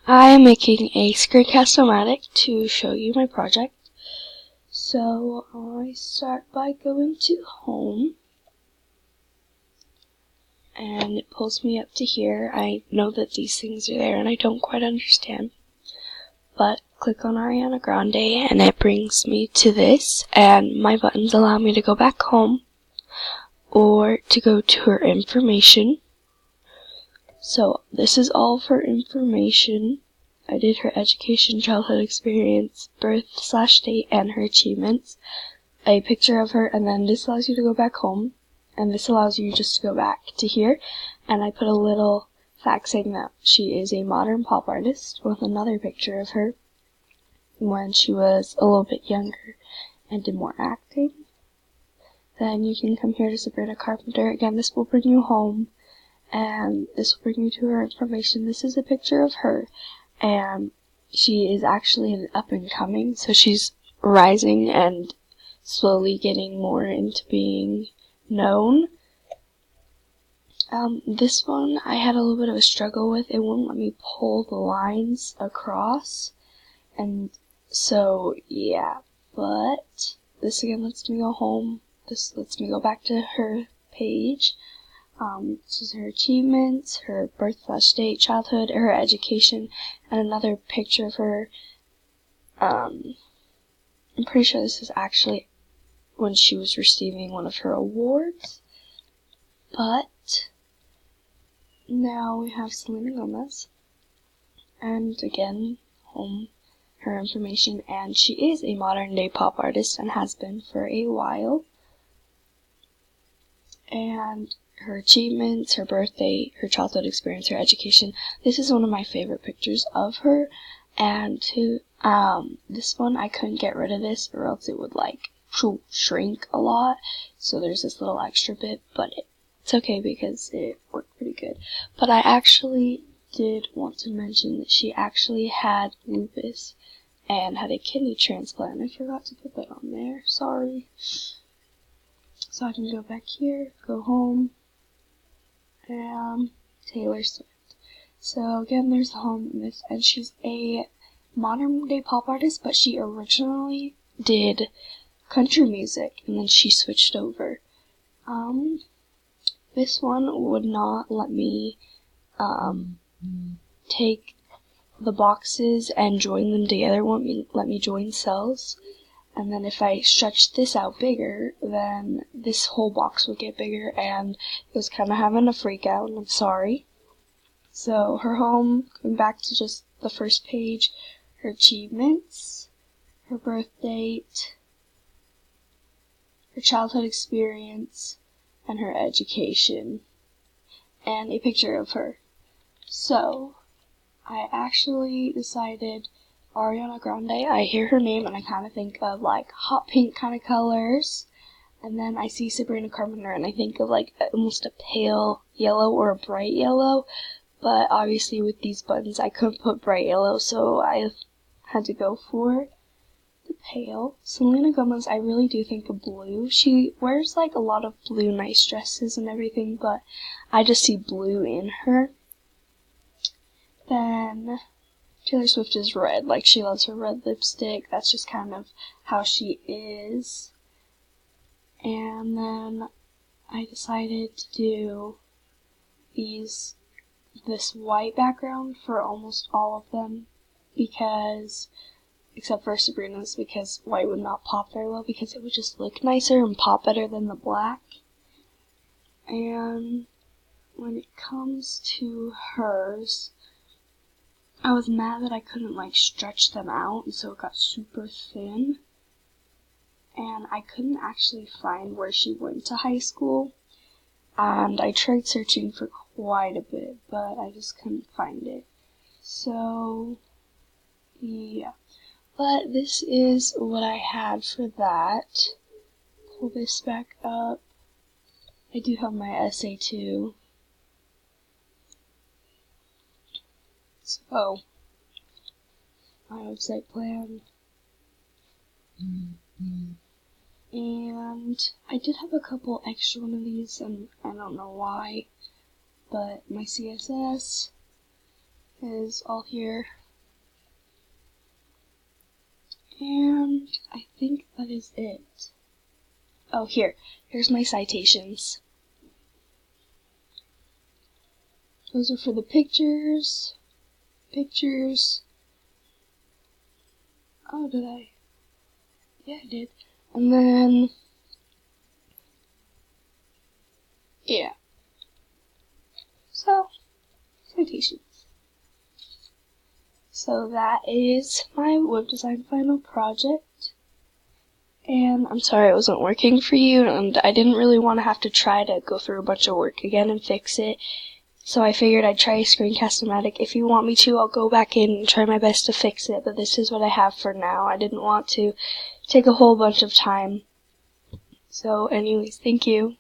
I am making a screencast-o-matic to show you my project. So I start by going to home, and it pulls me up to here. I know that these things are there and I don't quite understand, but click on Ariana Grande and it brings me to this, and my buttons allow me to go back home or to go to her information. So this is all for information. I did her education, childhood experience, birth/date, and her achievements. A picture of her, and then this allows you to go back home, and this allows you just to go back to here. And I put a little fact saying that she is a modern pop artist with another picture of her when she was a little bit younger and did more acting. Then you can come here to Sabrina Carpenter. Again, this will bring you home, and this will bring you to her information. This is a picture of her, and she is actually an up-and-coming, so she's rising and slowly getting more into being known. This one I had a little bit of a struggle with. It wouldn't let me pull the lines across, and so yeah, but this again lets me go home. This lets me go back to her page. This is her achievements, her birth/date, childhood, her education, and another picture of her. I'm pretty sure this is actually when she was receiving one of her awards. But now we have Selena Gomez, and again, home, her information, and she is a modern day pop artist and has been for a while. And her achievements, her birthday, her childhood experience, her education. This is one of my favorite pictures of her, and this one I couldn't get rid of this or else it would shrink a lot, so there's this little extra bit, but it's okay because it worked pretty good. But I actually did want to mention that she actually had lupus and had a kidney transplant. I forgot to put that on there, sorry. So I can go back here, go home, and Taylor Swift. So again, there's the home in this, and she's a modern day pop artist, but she originally did country music, and then she switched over. This one would not let me take the boxes and join them together. It won't let me join cells. And then if I stretch this out bigger, then this whole box would get bigger, and it was kind of having a freak out, and I'm sorry. So her home, going back to just the first page, her achievements, her birth date, her childhood experience, and her education, and a picture of her. So I actually decided Ariana Grande. I hear her name and I kind of think of like hot pink kind of colors, and then I see Sabrina Carpenter and I think of like almost a pale yellow or a bright yellow, but obviously with these buttons I couldn't put bright yellow, so I had to go for the pale. Selena Gomez, I really do think of blue. She wears like a lot of blue nice dresses and everything, but I just see blue in her. Then Taylor Swift is red, like she loves her red lipstick. That's just kind of how she is. And then I decided to do this white background for almost all of them, because, except for Sabrina's, because white would not pop very well because it would just look nicer and pop better than the black. And when it comes to hers, I was mad that I couldn't like stretch them out, and so it got super thin. And I couldn't actually find where she went to high school. And I tried searching for quite a bit, but I just couldn't find it. So, yeah. But this is what I had for that. Pull this back up. I do have my essay too. So, my website plan. And I did have a couple extra one of these, and I don't know why, but my CSS, is all here. And I think that is it. Oh, here's my citations. Those are for the pictures. Oh, did I? Yeah, I did. And then, yeah. So, citations. So that is my web design final project. And I'm sorry it wasn't working for you, and I didn't really want to have to try to go through a bunch of work again and fix it. So I figured I'd try Screencast-O-Matic. If you want me to, I'll go back in and try my best to fix it, but this is what I have for now. I didn't want to take a whole bunch of time. So anyways, thank you.